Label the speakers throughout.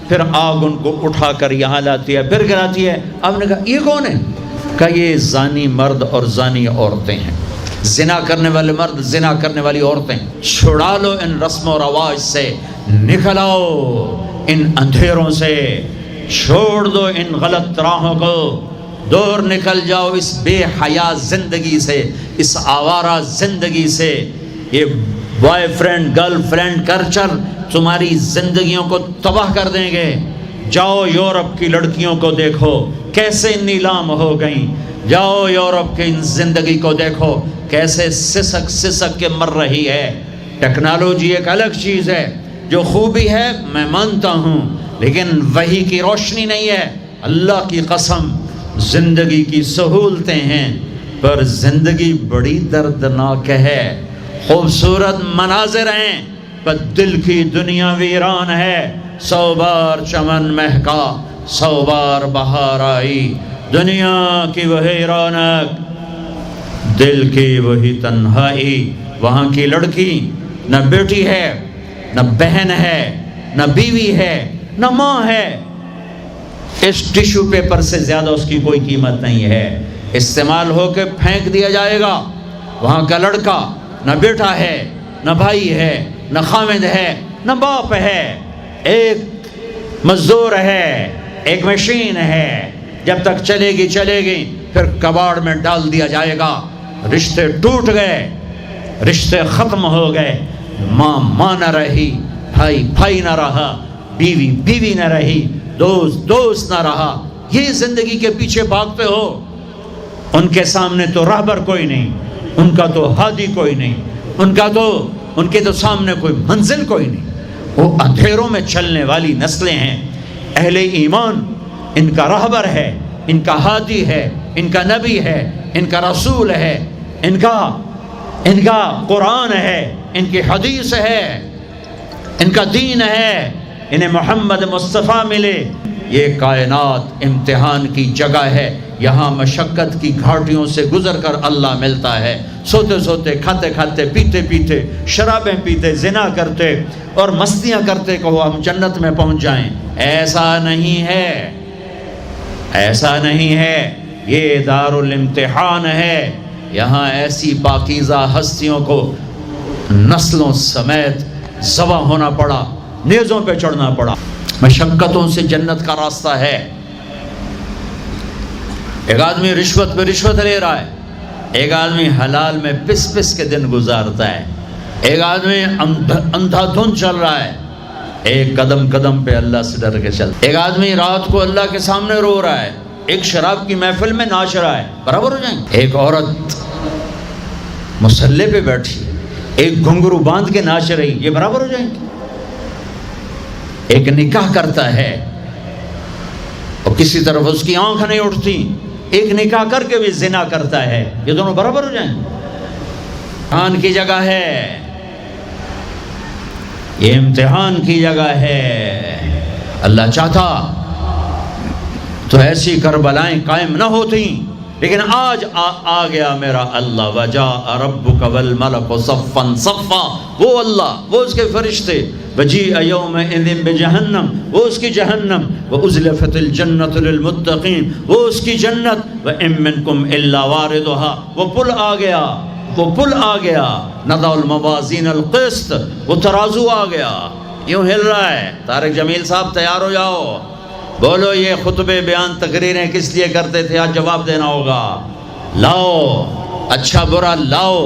Speaker 1: پھر آگ ان کو اٹھا کر یہاں لاتی ہے، پھر گراتی ہے۔ آپ نے کہا یہ کون ہے؟ کہا یہ زانی مرد اور زانی عورتیں ہیں، زنا کرنے والے مرد، زنا کرنے والی عورتیں۔ چھڑا لو ان رسم و رواج سے، نکل آؤ ان اندھیروں سے، چھوڑ دو ان غلط راہوں کو، دور نکل جاؤ اس بے حیا زندگی سے، اس آوارہ زندگی سے۔ یہ boy friend girl friend culture تمہاری زندگیوں کو تباہ کر دیں گے۔ جاؤ یورپ کی لڑکیوں کو دیکھو کیسے نیلام ہو گئیں، جاؤ یورپ کی زندگی کو دیکھو کیسے سسک سسک کے مر رہی ہے۔ ٹیکنالوجی ایک الگ چیز ہے، جو خوبی ہے میں مانتا ہوں، لیکن وحی کی روشنی نہیں ہے۔ اللہ کی قسم زندگی کی سہولتیں ہیں، پر زندگی بڑی دردناک ہے۔ خوبصورت مناظر ہیں پر دل کی دنیا ویران ہے۔ 100 بار چمن مہکا، 100 بار بہار آئی، دنیا کی وہی رونق، دل کی وہی تنہائی۔ وہاں کی لڑکی نہ بیٹی ہے، نہ بہن ہے، نہ بیوی ہے، نہ ماں ہے۔ اس ٹیشو پیپر سے زیادہ اس کی کوئی قیمت نہیں ہے، استعمال ہو کے پھینک دیا جائے گا۔ وہاں کا لڑکا نہ بیٹا ہے، نہ بھائی ہے، نہ خامد ہے، نہ باپ ہے، ایک مزدور ہے، ایک مشین ہے۔ جب تک چلے گی پھر کباڑ میں ڈال دیا جائے گا۔ رشتے ٹوٹ گئے، رشتے ختم ہو گئے، ماں نہ رہی، بھائی نہ رہا، بیوی نہ رہی، دوست نہ رہا۔ یہ زندگی کے پیچھے بھاگتے ہو۔ ان کے سامنے تو راہبر کوئی نہیں، ان کا تو ہادی کوئی نہیں، ان کے تو سامنے کوئی منزل کوئی نہیں۔ وہ اندھیروں میں چلنے والی نسلیں ہیں۔ اہل ایمان ان کا راہبر ہے، ان کا ہادی ہے، ان کا نبی ہے، ان کا رسول ہے، ان کا قرآن ہے، ان کی حدیث ہے، ان کا دین ہے، انہیں محمد مصطفیٰ ملے۔ یہ کائنات امتحان کی جگہ ہے، یہاں مشقت کی گھاٹیوں سے گزر کر اللہ ملتا ہے۔ سوتے سوتے، کھاتے کھاتے، پیتے پیتے، شرابیں پیتے، زنا کرتے اور مستیاں کرتے کہو ہم جنت میں پہنچ جائیں، ایسا نہیں ہے، ایسا نہیں ہے۔ یہ دار الامتحان ہے، یہاں ایسی پاکیزہ ہستیوں کو نسلوں سمیت ذبح ہونا پڑا، نیزوں پہ چڑھنا پڑا۔ مشقتوں سے جنت کا راستہ ہے۔ ایک آدمی رشوت پہ رشوت لے رہا ہے، ایک آدمی حلال میں پس کے دن گزارتا ہے، ایک آدمی اندھا دھند چل رہا ہے، ایک قدم پہ اللہ سے ڈر کے چل، ایک آدمی رات کو اللہ کے سامنے رو رہا ہے، ایک شراب کی محفل میں ناچ رہا ہے، برابر ہو جائیں گے؟ ایک عورت مصلی پہ بیٹھی، ایک گھنگرو باندھ کے ناچ رہی، یہ برابر ہو جائیں گے؟ ایک نکاح کرتا ہے اور کسی طرف اس کی آنکھ نہیں اٹھتی، ایک نکاح کر کے بھی زنا کرتا ہے، یہ دونوں برابر ہو جائیں؟ امتحان کی جگہ ہے، یہ امتحان کی جگہ ہے۔ اللہ چاہتا تو ایسی کربلائیں قائم نہ ہوتی، لیکن آج آ گیا میرا اللہ۔ وجاء ربک والملک صفا صفا، وہ اللہ، وہ اس کے فرشتے، وجیء یومئذ بجہنم، وہ اس کی جہنم، وازلفت الجنۃ للمتقین، وہ اس کی جنت، وان منکم الا واردها، وہ پل آ گیا، وہ پل آ گیا، نضع الموازین القسط، وہ ترازو آ گیا، یوں ہل رہا ہے۔ طارق جمیل صاحب تیار ہو جاؤ، بولو یہ خطبے بیان تقریریں کس لیے کرتے تھے، آج جواب دینا ہوگا۔ لاؤ اچھا برا لاؤ،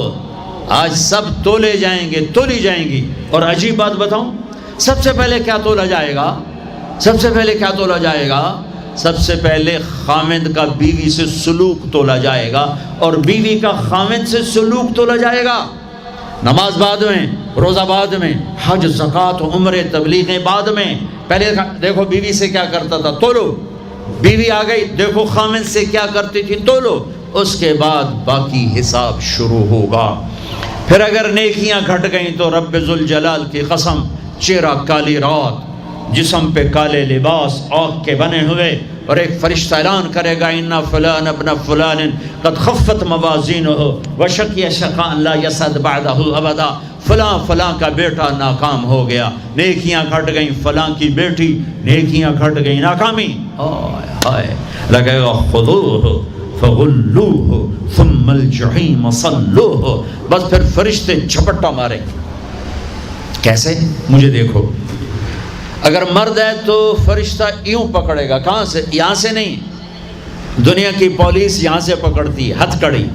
Speaker 1: آج سب تولے جائیں گے، تولی جائیں گی۔ اور عجیب بات بتاؤں، سب سے پہلے کیا تولا جائے گا؟ سب سے پہلے کیا تولا جائے گا؟ سب سے پہلے خامد کا بیوی سے سلوک تولا جائے گا، اور بیوی کا خامد سے سلوک تولا جائے گا۔ نماز بعد میں، روزہ بعد میں، حج زکوٰۃ عمرے تبلیغیں بعد میں۔ پہلے دیکھو بیوی سے کیا کرتا تھا، تولو، بیوی آ گئی، دیکھو خامد سے کیا کرتی تھی، تولو، اس کے بعد باقی حساب شروع ہوگا۔ پھر اگر نیکیاں گھٹ گئیں تو رب ذوالجلال کی قسم، چہرہ کالی رات، جسم پہ کالے لباس آگ کے بنے ہوئے، اور ایک فرشتہ اعلان کرے گا اِنَّ فُلَانَ ابْنَ فُلَانٍ قَدْ خَفَّتْ مَوَازِينُهُ وَشَقِيَ شَقَاءً لَا يَسْعَدُ بَعْدَهُ أَبَدًا۔ فلاں فلاں کا بیٹا ناکام ہو گیا، نیکیاں گھٹ گئیں، فلاں کی بیٹی نیکیاں گھٹ گئیں، ناکامی، ہائے لگے گا خذوہ فغلوہ ثم الجحیم صلوہ، بس پھر فرشتے جھپٹا مارے. کیسے؟ مجھے دیکھو، اگر مرد ہے تو فرشتہ یوں پکڑے گا، کہاں سے؟ یہاں سے نہیں. دنیا کی پولیس یہاں سے پکڑتی ہے، ہتھ کڑی.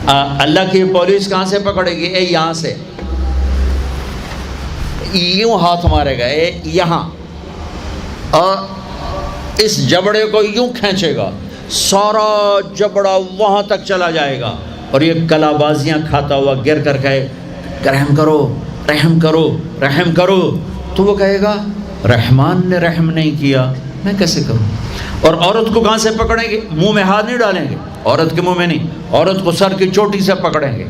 Speaker 1: اللہ کی پولیس کہاں سے پکڑے گی؟ اے یہاں سے، یوں ہاتھ مارے گا، اے یہاں، اور اس جبڑے کو یوں کھینچے گا، سارا جبڑا وہاں تک چلا جائے گا، اور یہ کلا بازیاں کھاتا ہوا گر کر کہے رحم کرو رحم کرو رحم کرو. تو وہ کہے گا رحمان نے رحم نہیں کیا، میں کیسے کروں؟ اور عورت کو کہاں سے پکڑیں گے؟ منہ میں ہاتھ نہیں ڈالیں گے، عورت کے منہ میں نہیں، عورت کو سر کی چوٹی سے پکڑیں گے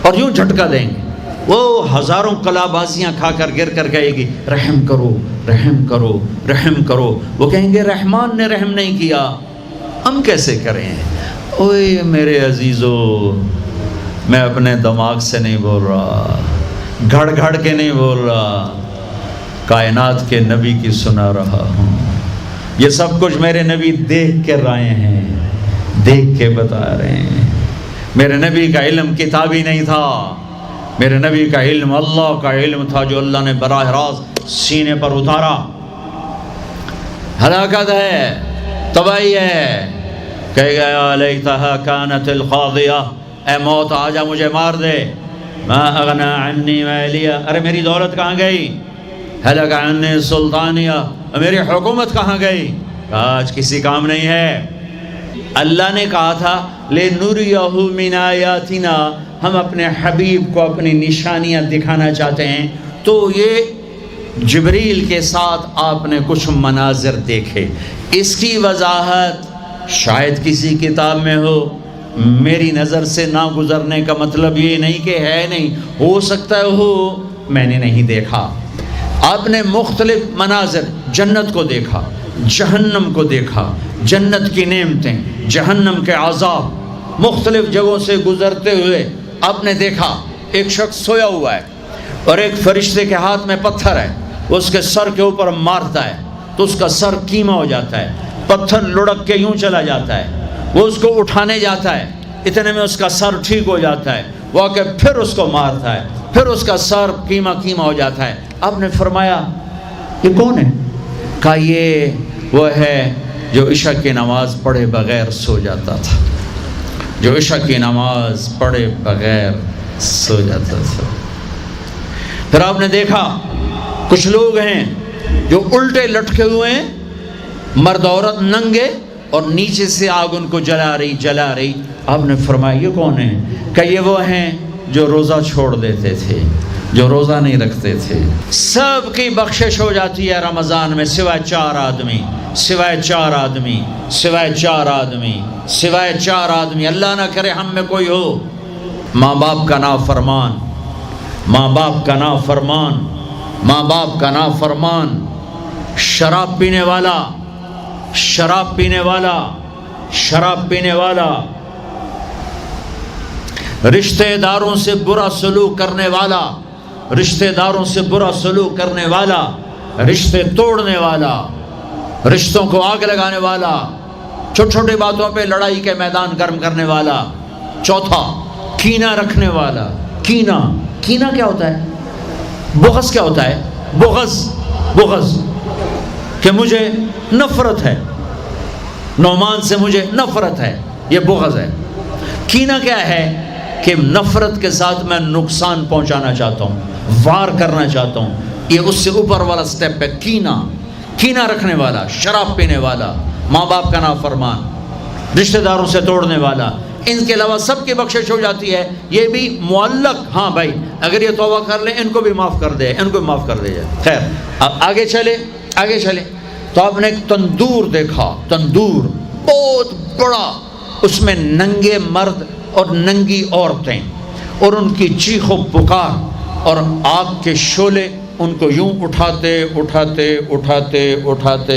Speaker 1: اور یوں جھٹکا دیں گے. وہ ہزاروں کلا بازیاں کھا کر گر کر کہے گی رحم کرو رحم کرو رحم کرو. وہ کہیں گے رحمان نے رحم نہیں کیا، ہم کیسے کریں؟ اوے میرے عزیزو، میں اپنے دماغ سے نہیں بول رہا، گھڑ گھڑ کے نہیں بول رہا، کائنات کے نبی کی سنا رہا ہوں. یہ سب کچھ میرے نبی دیکھ کے رائے ہیں، دیکھ کے بتا رہے ہیں. میرے نبی کا علم کتابی نہیں تھا، میرے نبی کا علم اللہ کا علم تھا جو اللہ نے براہ راست سینے پر اتارا. ہلاکت ہے، تباہی ہے. کہے گا یا لیتہا کانت القاضیہ، اے موت آجا مجھے مار دے. ما اغنا عنی مالیہ، ارے میری دولت کہاں گئی؟ ہلک عنی سلطانیہ، میری حکومت کہاں گئی؟ آج کسی کام نہیں ہے. اللہ نے کہا تھا لِنُرِيَهُ مِنْ آیَاتِنَا، ہم اپنے حبیب کو اپنی نشانیاں دکھانا چاہتے ہیں. تو یہ جبریل کے ساتھ آپ نے کچھ مناظر دیکھے. اس کی وضاحت شاید کسی کتاب میں ہو، میری نظر سے نہ گزرنے کا مطلب یہ نہیں کہ ہے نہیں، ہو سکتا ہے ہو، میں نے نہیں دیکھا. آپ نے مختلف مناظر، جنت کو دیکھا، جہنم کو دیکھا، جنت کی نعمتیں، جہنم کے عذاب، مختلف جگہوں سے گزرتے ہوئے آپ نے دیکھا. ایک شخص سویا ہوا ہے اور ایک فرشتے کے ہاتھ میں پتھر ہے، وہ اس کے سر کے اوپر مارتا ہے تو اس کا سر کیما ہو جاتا ہے، پتھر لڑک کے یوں چلا جاتا ہے. وہ اس کو اٹھانے جاتا ہے، اتنے میں اس کا سر ٹھیک ہو جاتا ہے، وہ آ کے پھر اس کو مارتا ہے، پھر اس کا سر کیما کیما ہو جاتا ہے. آپ نے فرمایا یہ کون ہے؟ کہا یہ وہ ہے جو عشاء کی نماز پڑھے بغیر سو جاتا تھا، جو عشاء کی نماز پڑھے بغیر سو جاتا تھا. پھر آپ نے دیکھا کچھ لوگ ہیں جو الٹے لٹکے ہوئے ہیں، مرد عورت ننگے، اور نیچے سے آگ ان کو جلا رہی. آپ نے فرمایا یہ کون ہے؟ کہ یہ وہ ہیں جو روزہ چھوڑ دیتے تھے، جو روزہ نہیں رکھتے تھے. سب کی بخشش ہو جاتی ہے رمضان میں سوائے 4 آدمی، سوائے 4 آدمی، سوائے 4 آدمی، سوائے 4 آدمی. اللہ نہ کرے ہم میں کوئی ہو ماں باپ کا نافرمان، ماں باپ کا نافرمان، ماں باپ کا نافرمان، شراب پینے والا، شراب پینے والا، شراب پینے والا، رشتہ داروں سے برا سلوک کرنے والا، رشتہ داروں سے برا سلوک کرنے والا، رشتے توڑنے والا، رشتوں کو آگ لگانے والا، چھوٹی چھوٹی باتوں پہ لڑائی کے میدان گرم کرنے والا. چوتھا کینہ رکھنے والا. کینہ، کینہ کیا ہوتا ہے؟ بغض کیا ہوتا ہے؟ بغض، بغض کہ مجھے نفرت ہے، نعمان سے مجھے نفرت ہے، یہ بغض ہے. کینہ کیا ہے؟ کہ نفرت کے ساتھ میں نقصان پہنچانا چاہتا ہوں، وار کرنا چاہتا ہوں. یہ اس سے اوپر والا سٹیپ ہے کینہ. کینہ رکھنے والا، شراب پینے والا، ماں باپ کا نافرمان، رشتہ داروں سے توڑنے والا. ان کے علاوہ سب کی بخشش ہو جاتی ہے. یہ بھی معلق، ہاں بھائی اگر یہ توبہ کر لیں ان کو بھی معاف کر دے، ان کو بھی معاف کر دے جائے. خیر اب آگے چلے، آگے چلے تو آپ نے ایک تندور دیکھا. تندور بہت بڑا، اس میں ننگے مرد اور ننگی عورتیں، اور ان کی چیخ و پکار، اور آگ کے شعلے ان کو یوں اٹھاتے اٹھاتے اٹھاتے اٹھاتے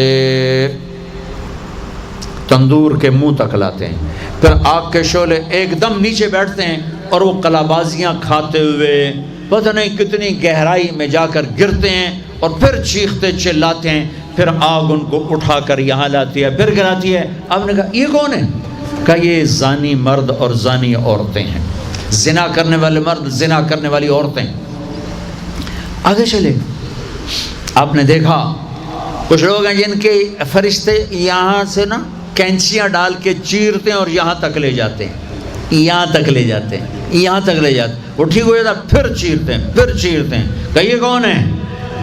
Speaker 1: تندور کے منہ تک لاتے ہیں. پھر آگ کے شعلے ایک دم نیچے بیٹھتے ہیں اور وہ کلابازیاں کھاتے ہوئے پتہ نہیں کتنی گہرائی میں جا کر گرتے ہیں اور پھر چیختے چلاتے ہیں، پھر آگ ان کو اٹھا کر یہاں لاتی ہے، پھر گراتی ہے۔ آپ نے کہا یہ کون ہے؟ کہا یہ زانی مرد اور زانی عورتیں ہیں، زنا کرنے والے مرد، زنا کرنے والی عورتیں۔ آگے چلے، آپ نے دیکھا کچھ لوگ ہیں جن کے فرشتے یہاں سے نا کینچیاں ڈال کے چیرتے ہیں اور یہاں تک لے جاتے ہیں، یہاں تک لے جاتے ہیں، یہاں تک لے جاتے ہیں، وہ ٹھیک ہو جاتا پھر چیرتے ہیں، پھر چیرتے ہیں۔ کہ یہ کون ہے؟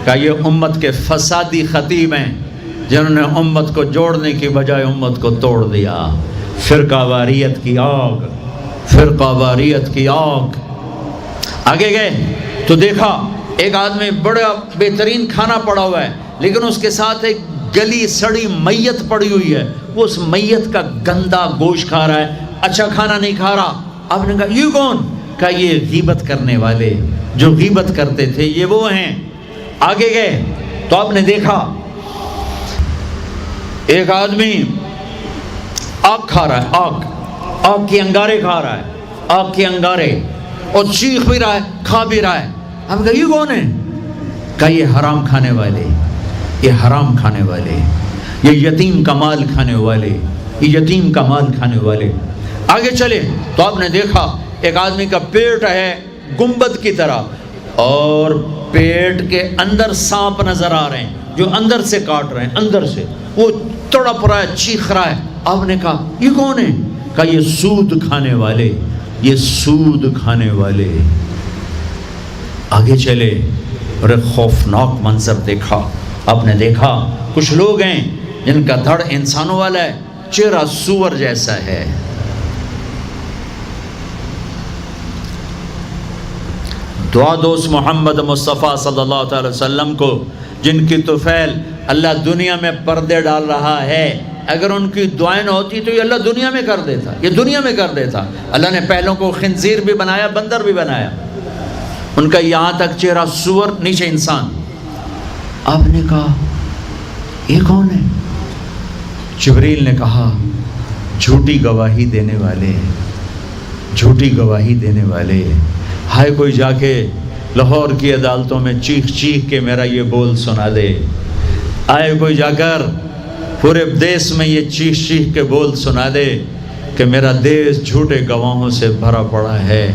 Speaker 1: کہ یہ امت کے فسادی خطیب ہیں جنہوں نے امت کو جوڑنے کی بجائے امت کو توڑ دیا۔ فرقہ واریت کی آگ، فرقہ واریت کی آگ۔ آگے گئے تو دیکھا ایک آدمی بڑا بہترین کھانا پڑا ہوا ہے، لیکن اس کے ساتھ ایک گلی سڑی میت پڑی ہوئی ہے، وہ اس میت کا گندا گوشت کھا رہا ہے، اچھا کھانا نہیں کھا رہا۔ آپ نے کہا یہ کون؟ کہا یہ غیبت کرنے والے، جو غیبت کرتے تھے یہ وہ ہیں۔ آگے گئے تو آپ نے دیکھا ایک آدمی آگ کھا رہا ہے، آگ کے انگارے کھا رہا ہے، آگ کے انگارے، اور چیخ بھی رہا ہے، کھا بھی رہا ہے۔ ہم کہا یہ کون ہے؟ کہا یہ حرام کھانے والے، یہ حرام کھانے والے، یہ یتیم کا مال کھانے والے، یہ یتیم کا مال کھانے والے۔ آگے چلے تو آپ نے دیکھا ایک آدمی کا پیٹ ہے گنبد کی طرح، اور پیٹ کے اندر سانپ نظر آ رہے ہیں جو اندر سے کاٹ رہے ہیں، اندر سے وہ تڑپ رہا ہے، چیخ رہا ہے۔ آپ نے کہا یہ کون ہے؟ کہا یہ سود کھانے والے، یہ سود کھانے والے۔ آگے چلے اور ایک خوفناک منظر دیکھا۔ آپ نے دیکھا کچھ لوگ ہیں جن کا دھڑ انسانوں والا ہے، چہرہ سور جیسا ہے۔ دعا دوست محمد مصطفیٰ صلی اللہ تعالی وسلم کو، جن کی طفیل اللہ دنیا میں پردے ڈال رہا ہے، اگر ان کی دعائیں نہ ہوتی تو یہ اللہ دنیا میں کر دیتا، یہ دنیا میں کر دیتا۔ اللہ نے پہلوں کو خنزیر بھی بنایا، بندر بھی بنایا، ان کا یہاں تک چہرہ سور، نیچے انسان۔ آپ نے کہا یہ کون ہے؟ جبریل نے کہا جھوٹی گواہی دینے والے، جھوٹی گواہی دینے والے۔ ہائے کوئی جا کے لاہور کی عدالتوں میں چیخ چیخ کے میرا یہ بول سنا دے، آئے کوئی جا کر پورے دیس میں یہ چیخ چیخ کے بول سنا دے کہ میرا دیس جھوٹے گواہوں سے بھرا پڑا ہے،